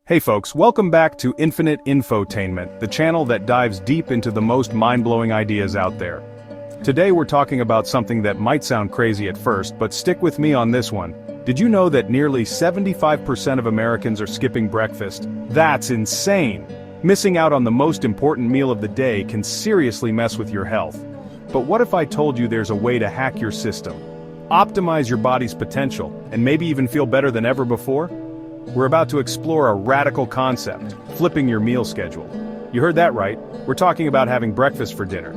Hey folks, welcome back to Infinite Infotainment, the channel that dives deep into the most mind-blowing ideas out there. Today we're talking about something that might sound crazy at first, but stick with me on this one. Did you know that nearly 75% of Americans are skipping breakfast? That's insane! Missing out on the most important meal of the day can seriously mess with your health. But what if I told you there's a way to hack your system, optimize your body's potential, and maybe even feel better than ever before? We're about to explore a radical concept, flipping your meal schedule. You heard that right, we're talking about having breakfast for dinner.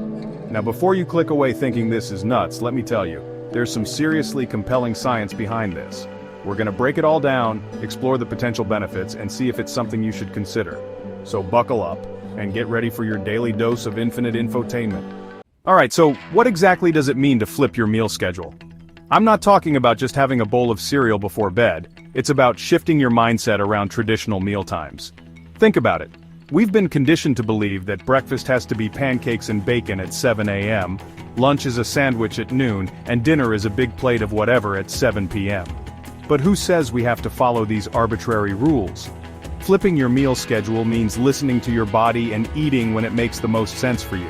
Now before you click away thinking this is nuts, let me tell you, there's some seriously compelling science behind this. We're gonna break it all down, explore the potential benefits, and see if it's something you should consider. So buckle up, and get ready for your daily dose of infinite infotainment. Alright, so what exactly does it mean to flip your meal schedule? I'm not talking about just having a bowl of cereal before bed, it's about shifting your mindset around traditional meal times. Think about it. We've been conditioned to believe that breakfast has to be pancakes and bacon at 7 a.m., lunch is a sandwich at noon, and dinner is a big plate of whatever at 7 p.m. But who says we have to follow these arbitrary rules? Flipping your meal schedule means listening to your body and eating when it makes the most sense for you.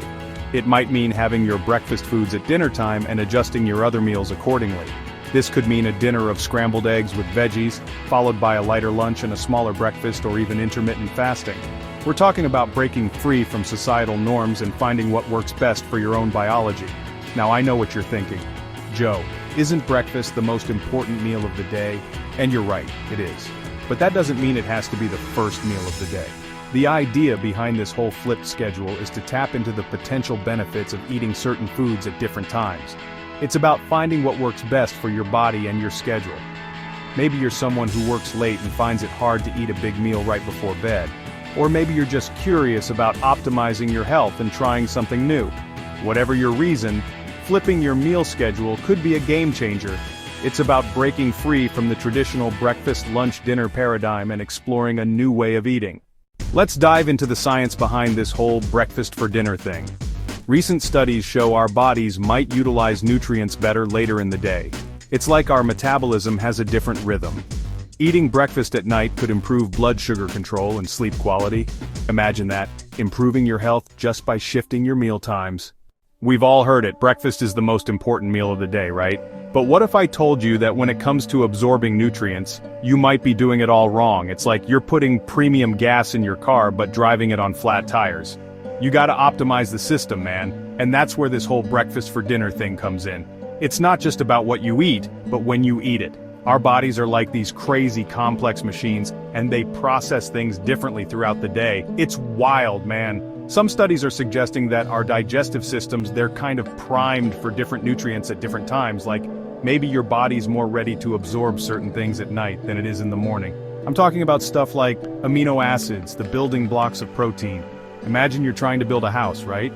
It might mean having your breakfast foods at dinner time and adjusting your other meals accordingly. This could mean a dinner of scrambled eggs with veggies, followed by a lighter lunch and a smaller breakfast or even intermittent fasting. We're talking about breaking free from societal norms and finding what works best for your own biology. Now I know what you're thinking. Joe, isn't breakfast the most important meal of the day? And you're right, it is. But that doesn't mean it has to be the first meal of the day. The idea behind this whole flipped schedule is to tap into the potential benefits of eating certain foods at different times. It's about finding what works best for your body and your schedule. Maybe you're someone who works late and finds it hard to eat a big meal right before bed. Or maybe you're just curious about optimizing your health and trying something new. Whatever your reason, flipping your meal schedule could be a game changer. It's about breaking free from the traditional breakfast, lunch, dinner paradigm and exploring a new way of eating. Let's dive into the science behind this whole breakfast for dinner thing. Recent studies show our bodies might utilize nutrients better later in the day. It's like our metabolism has a different rhythm. Eating breakfast at night could improve blood sugar control and sleep quality. Imagine that, improving your health just by shifting your meal times. We've all heard it, breakfast is the most important meal of the day, right? But what if I told you that when it comes to absorbing nutrients, you might be doing it all wrong? It's like you're putting premium gas in your car but driving it on flat tires. You gotta optimize the system, man, and that's where this whole breakfast for dinner thing comes in. It's not just about what you eat, but when you eat it. Our bodies are like these crazy complex machines, and they process things differently throughout the day. It's wild, man. Some studies are suggesting that our digestive systems, they're kind of primed for different nutrients at different times, like maybe your body's more ready to absorb certain things at night than it is in the morning. I'm talking about stuff like amino acids, the building blocks of protein. Imagine you're trying to build a house, right?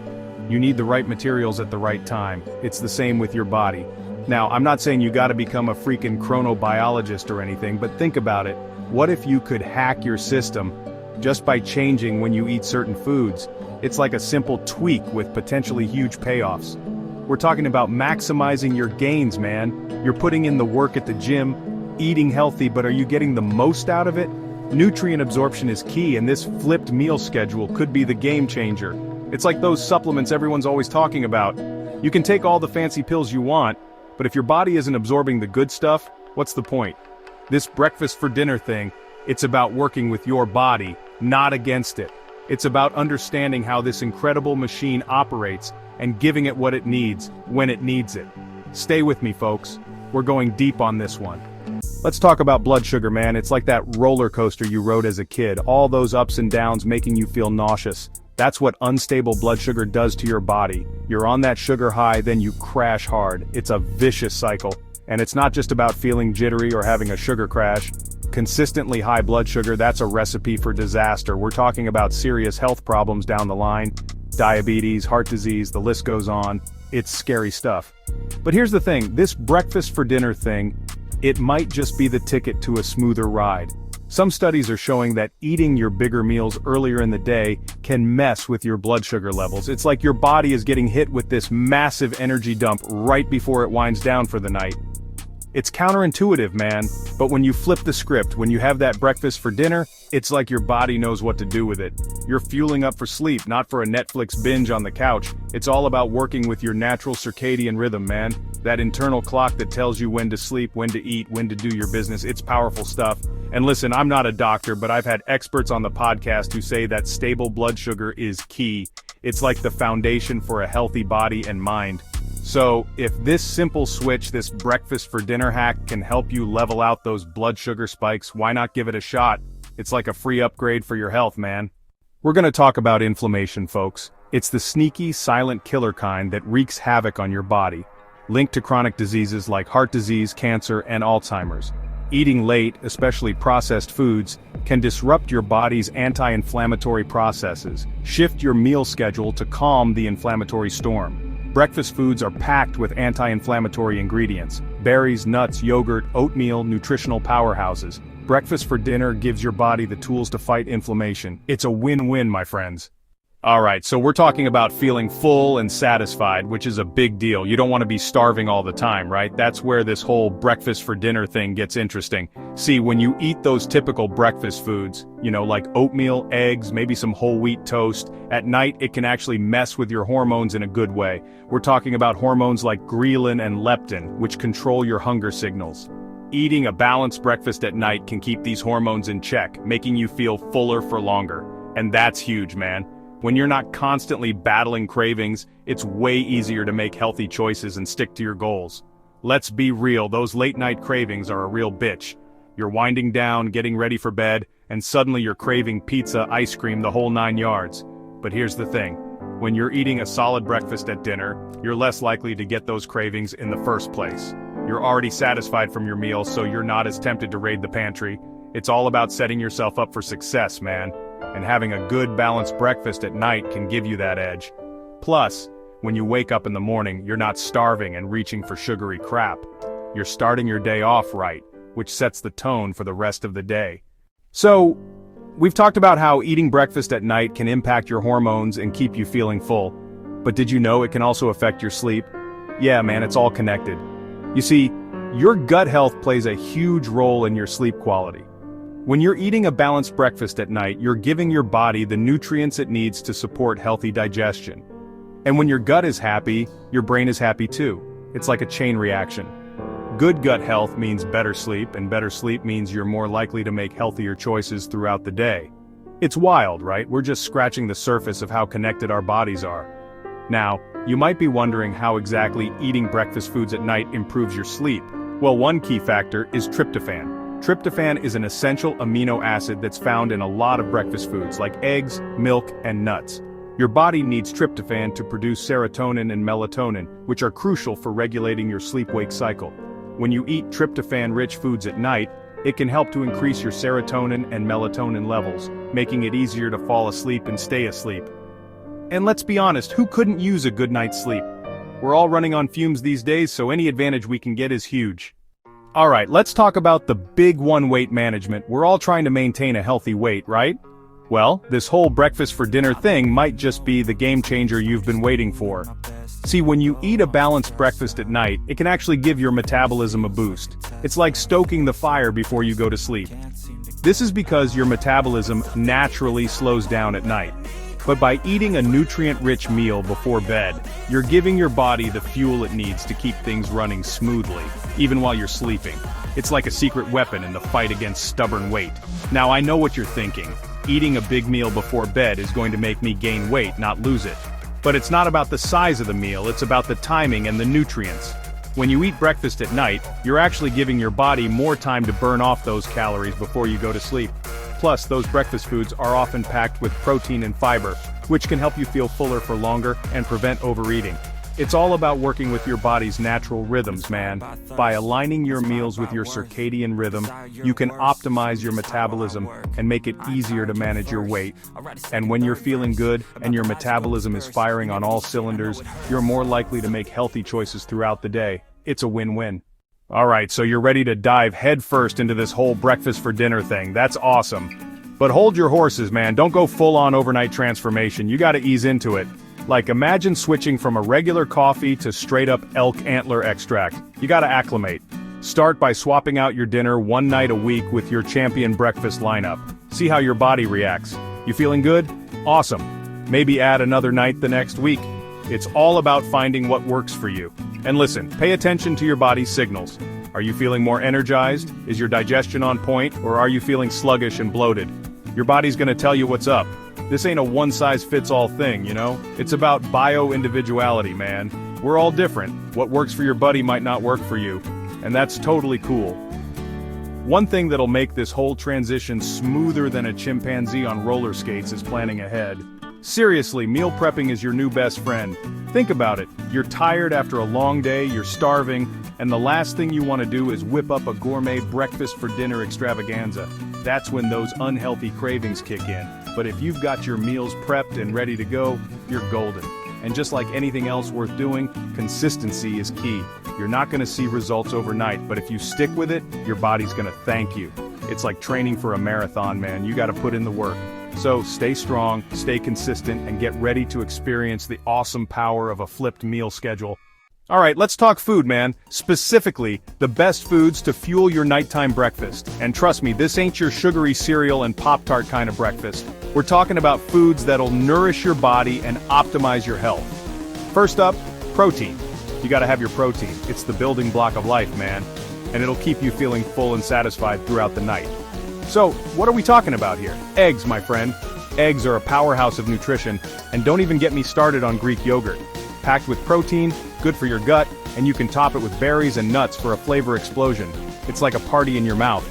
You need the right materials at the right time. It's the same with your body. Now, I'm not saying you gotta become a freaking chronobiologist or anything, but think about it. What if you could hack your system just by changing when you eat certain foods? It's like a simple tweak with potentially huge payoffs. We're talking about maximizing your gains, man. You're putting in the work at the gym, eating healthy, but are you getting the most out of it? Nutrient absorption is key, and this flipped meal schedule could be the game changer. It's like those supplements everyone's always talking about. You can take all the fancy pills you want, but if your body isn't absorbing the good stuff, what's the point? This breakfast for dinner thing, it's about working with your body, not against it. It's about understanding how this incredible machine operates and giving it what it needs, when it needs it. Stay with me, folks. We're going deep on this one. Let's talk about blood sugar, man. It's like that roller coaster you rode as a kid, all those ups and downs making you feel nauseous. That's what unstable blood sugar does to your body. You're on that sugar high, then you crash hard. It's a vicious cycle. And it's not just about feeling jittery or having a sugar crash. Consistently high blood sugar, that's a recipe for disaster. We're talking about serious health problems down the line. Diabetes, heart disease, the list goes on. It's scary stuff. But here's the thing, this breakfast for dinner thing, it might just be the ticket to a smoother ride. Some studies are showing that eating your bigger meals earlier in the day can mess with your blood sugar levels. It's like your body is getting hit with this massive energy dump right before it winds down for the night. It's counterintuitive, man, but when you flip the script, when you have that breakfast for dinner, it's like your body knows what to do with it. You're fueling up for sleep, not for a Netflix binge on the couch. It's all about working with your natural circadian rhythm, man. That internal clock that tells you when to sleep, when to eat, when to do your business. It's powerful stuff. And listen, I'm not a doctor, but I've had experts on the podcast who say that stable blood sugar is key. It's like the foundation for a healthy body and mind. So, if this simple switch, this breakfast for dinner hack can help you level out those blood sugar spikes, why not give it a shot? It's like a free upgrade for your health, man. We're gonna talk about inflammation, folks. It's the sneaky, silent killer kind that wreaks havoc on your body, linked to chronic diseases like heart disease, cancer, and Alzheimer's. Eating late, especially processed foods, can disrupt your body's anti-inflammatory processes, shift your meal schedule to calm the inflammatory storm. Breakfast foods are packed with anti-inflammatory ingredients: berries, nuts, yogurt, oatmeal, nutritional powerhouses. Breakfast for dinner gives your body the tools to fight inflammation. It's a win-win, my friends. Alright, so we're talking about feeling full and satisfied, which is a big deal. You don't want to be starving all the time, right? That's where this whole breakfast for dinner thing gets interesting. See, when you eat those typical breakfast foods, like oatmeal, eggs, maybe some whole wheat toast, at night it can actually mess with your hormones in a good way. We're talking about hormones like ghrelin and leptin, which control your hunger signals. Eating a balanced breakfast at night can keep these hormones in check, making you feel fuller for longer. And that's huge, man. When you're not constantly battling cravings, it's way easier to make healthy choices and stick to your goals. Let's be real, those late-night cravings are a real bitch. You're winding down, getting ready for bed, and suddenly you're craving pizza, ice cream, the whole 9 yards. But here's the thing. When you're eating a solid breakfast at dinner, you're less likely to get those cravings in the first place. You're already satisfied from your meal, so you're not as tempted to raid the pantry. It's all about setting yourself up for success, man. And having a good balanced breakfast at night can give you that edge. Plus, when you wake up in the morning, you're not starving and reaching for sugary crap. You're starting your day off right, which sets the tone for the rest of the day. So, we've talked about how eating breakfast at night can impact your hormones and keep you feeling full. But did you know it can also affect your sleep? Yeah, man, it's all connected. You see, your gut health plays a huge role in your sleep quality. When you're eating a balanced breakfast at night, you're giving your body the nutrients it needs to support healthy digestion. And when your gut is happy, your brain is happy too. It's like a chain reaction. Good gut health means better sleep, and better sleep means you're more likely to make healthier choices throughout the day. It's wild, right? We're just scratching the surface of how connected our bodies are. Now, you might be wondering how exactly eating breakfast foods at night improves your sleep. Well, one key factor is tryptophan. Tryptophan is an essential amino acid that's found in a lot of breakfast foods like eggs, milk, and nuts. Your body needs tryptophan to produce serotonin and melatonin, which are crucial for regulating your sleep-wake cycle. When you eat tryptophan-rich foods at night, it can help to increase your serotonin and melatonin levels, making it easier to fall asleep and stay asleep. And let's be honest, who couldn't use a good night's sleep? We're all running on fumes these days, so any advantage we can get is huge. Alright, let's talk about the big one: weight management. We're all trying to maintain a healthy weight, right? Well, this whole breakfast for dinner thing might just be the game changer you've been waiting for. See, when you eat a balanced breakfast at night, it can actually give your metabolism a boost. It's like stoking the fire before you go to sleep. This is because your metabolism naturally slows down at night. But by eating a nutrient-rich meal before bed, you're giving your body the fuel it needs to keep things running smoothly, even while you're sleeping. It's like a secret weapon in the fight against stubborn weight. Now I know what you're thinking. Eating a big meal before bed is going to make me gain weight, not lose it. But it's not about the size of the meal, it's about the timing and the nutrients. When you eat breakfast at night, you're actually giving your body more time to burn off those calories before you go to sleep. Plus, those breakfast foods are often packed with protein and fiber, which can help you feel fuller for longer and prevent overeating. It's all about working with your body's natural rhythms, man. By aligning your meals with your circadian rhythm, you can optimize your metabolism and make it easier to manage your weight. And when you're feeling good and your metabolism is firing on all cylinders, you're more likely to make healthy choices throughout the day. It's a win-win. Alright, so you're ready to dive headfirst into this whole breakfast for dinner thing. That's awesome. But hold your horses, man. Don't go full-on overnight transformation. You gotta ease into it. Like, imagine switching from a regular coffee to straight-up elk antler extract. You gotta acclimate. Start by swapping out your dinner one night a week with your champion breakfast lineup. See how your body reacts. You feeling good? Awesome. Maybe add another night the next week. It's all about finding what works for you. And listen, pay attention to your body's signals. Are you feeling more energized? Is your digestion on point? Or are you feeling sluggish and bloated? Your body's gonna tell you what's up. This ain't a one-size-fits-all thing, you know? It's about bio-individuality, man. We're all different. What works for your buddy might not work for you. And that's totally cool. One thing that'll make this whole transition smoother than a chimpanzee on roller skates is planning ahead. Seriously, meal prepping is your new best friend. Think about it. You're tired after a long day, you're starving, and the last thing you want to do is whip up a gourmet breakfast for dinner extravaganza. That's when those unhealthy cravings kick in. But if you've got your meals prepped and ready to go, you're golden. And just like anything else worth doing, consistency is key. You're not going to see results overnight, but if you stick with it, your body's going to thank you. It's like training for a marathon, man. You got to put in the work. So stay strong, stay consistent, and get ready to experience the awesome power of a flipped meal schedule. Alright, let's talk food, man. Specifically, the best foods to fuel your nighttime breakfast. And trust me, this ain't your sugary cereal and Pop-Tart kind of breakfast. We're talking about foods that'll nourish your body and optimize your health. First up, protein. You gotta have your protein. It's the building block of life, man. And it'll keep you feeling full and satisfied throughout the night. So, what are we talking about here? Eggs, my friend. Eggs are a powerhouse of nutrition, and don't even get me started on Greek yogurt. Packed with protein, good for your gut, and you can top it with berries and nuts for a flavor explosion. It's like a party in your mouth.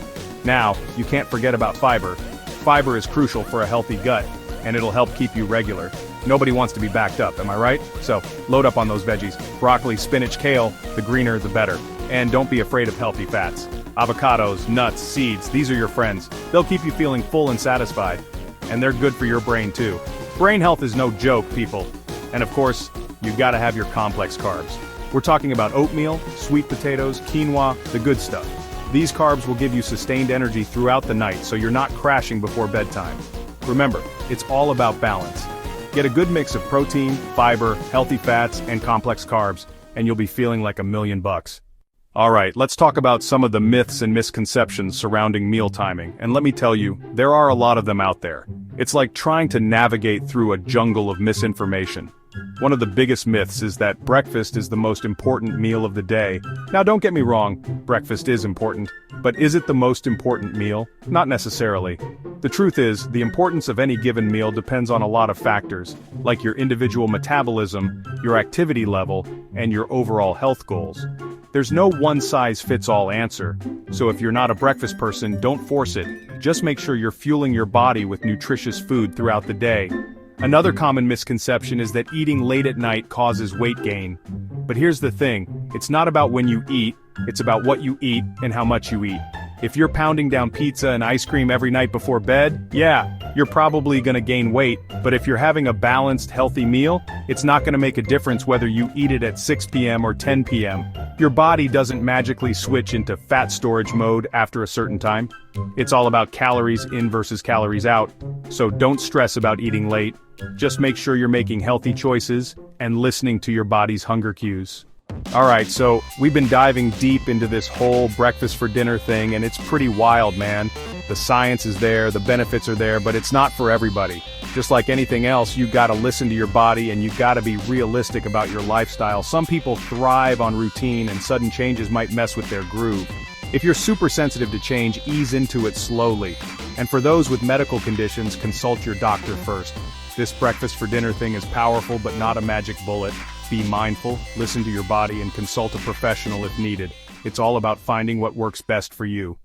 Now, you can't forget about fiber. Fiber is crucial for a healthy gut, and it'll help keep you regular. Nobody wants to be backed up, am I right? So, load up on those veggies. Broccoli, spinach, kale, the greener the better. And don't be afraid of healthy fats. Avocados, nuts, seeds, these are your friends. They'll keep you feeling full and satisfied. And they're good for your brain too. Brain health is no joke, people. And of course, you gotta have your complex carbs. We're talking about oatmeal, sweet potatoes, quinoa, the good stuff. These carbs will give you sustained energy throughout the night so you're not crashing before bedtime. Remember, it's all about balance. Get a good mix of protein, fiber, healthy fats, and complex carbs, and you'll be feeling like $1,000,000. Alright, let's talk about some of the myths and misconceptions surrounding meal timing, and let me tell you, there are a lot of them out there. It's like trying to navigate through a jungle of misinformation. One of the biggest myths is that breakfast is the most important meal of the day. Now don't get me wrong, breakfast is important, but is it the most important meal? Not necessarily. The truth is, the importance of any given meal depends on a lot of factors, like your individual metabolism, your activity level, and your overall health goals. There's no one-size-fits-all answer, so if you're not a breakfast person, don't force it. Just make sure you're fueling your body with nutritious food throughout the day. Another common misconception is that eating late at night causes weight gain. But here's the thing, it's not about when you eat, it's about what you eat and how much you eat. If you're pounding down pizza and ice cream every night before bed, yeah, you're probably gonna gain weight, but if you're having a balanced, healthy meal, it's not gonna make a difference whether you eat it at 6 p.m. or 10 p.m. Your body doesn't magically switch into fat storage mode after a certain time. It's all about calories in versus calories out, so don't stress about eating late. Just make sure you're making healthy choices and listening to your body's hunger cues. Alright, so we've been diving deep into this whole breakfast for dinner thing, and it's pretty wild, man. The science is there, the benefits are there, but it's not for everybody. Just like anything else, you gotta listen to your body and you gotta be realistic about your lifestyle. Some people thrive on routine and sudden changes might mess with their groove. If you're super sensitive to change, ease into it slowly. And for those with medical conditions, consult your doctor first. This breakfast for dinner thing is powerful but not a magic bullet. Be mindful, listen to your body, and consult a professional if needed. It's all about finding what works best for you.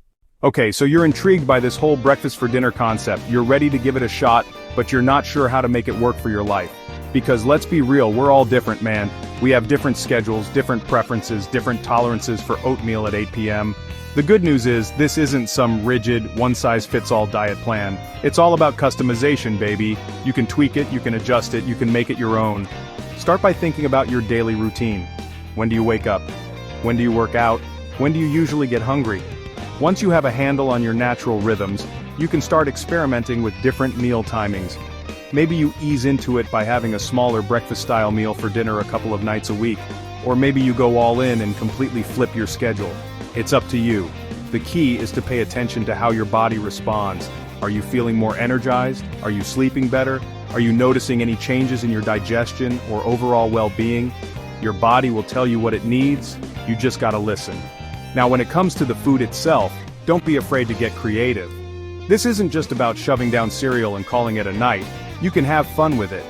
Okay, so you're intrigued by this whole breakfast for dinner concept. You're ready to give it a shot, but you're not sure how to make it work for your life. Because let's be real, we're all different, man. We have different schedules, different preferences, different tolerances for oatmeal at 8 p.m. The good news is, this isn't some rigid, one-size-fits-all diet plan. It's all about customization, baby. You can tweak it, you can adjust it, you can make it your own. Start by thinking about your daily routine. When do you wake up? When do you work out? When do you usually get hungry? Once you have a handle on your natural rhythms, you can start experimenting with different meal timings. Maybe you ease into it by having a smaller breakfast-style meal for dinner a couple of nights a week. Or maybe you go all in and completely flip your schedule. It's up to you. The key is to pay attention to how your body responds. Are you feeling more energized? Are you sleeping better? Are you noticing any changes in your digestion or overall well-being? Your body will tell you what it needs, you just gotta listen. Now when it comes to the food itself, don't be afraid to get creative. This isn't just about shoving down cereal and calling it a night, you can have fun with it.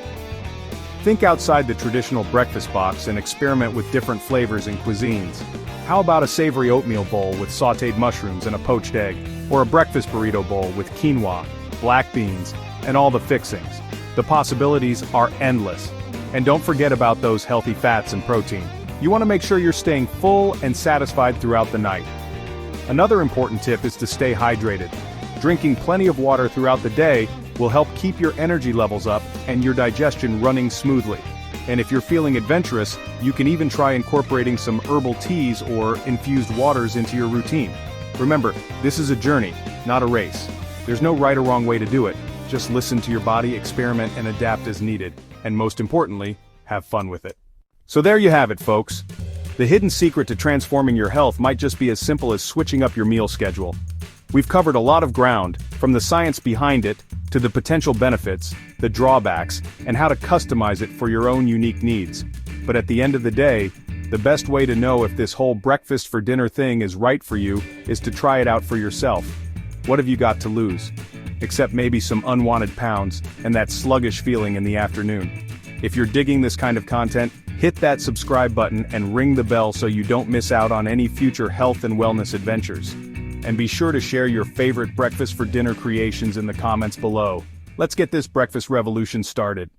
Think outside the traditional breakfast box and experiment with different flavors and cuisines. How about a savory oatmeal bowl with sautéed mushrooms and a poached egg, or a breakfast burrito bowl with quinoa, black beans, and all the fixings? The possibilities are endless. And don't forget about those healthy fats and protein. You want to make sure you're staying full and satisfied throughout the night. Another important tip is to stay hydrated. Drinking plenty of water throughout the day will help keep your energy levels up and your digestion running smoothly. And if you're feeling adventurous, you can even try incorporating some herbal teas or infused waters into your routine. Remember, this is a journey, not a race. There's no right or wrong way to do it. Just listen to your body, experiment, and adapt as needed. And most importantly, have fun with it. So there you have it, folks. The hidden secret to transforming your health might just be as simple as switching up your meal schedule. We've covered a lot of ground, from the science behind it, to the potential benefits, the drawbacks, and how to customize it for your own unique needs. But at the end of the day, the best way to know if this whole breakfast for dinner thing is right for you is to try it out for yourself. What have you got to lose? Except maybe some unwanted pounds and that sluggish feeling in the afternoon. If you're digging this kind of content, hit that subscribe button and ring the bell so you don't miss out on any future health and wellness adventures. And be sure to share your favorite breakfast for dinner creations in the comments below. Let's get this breakfast revolution started.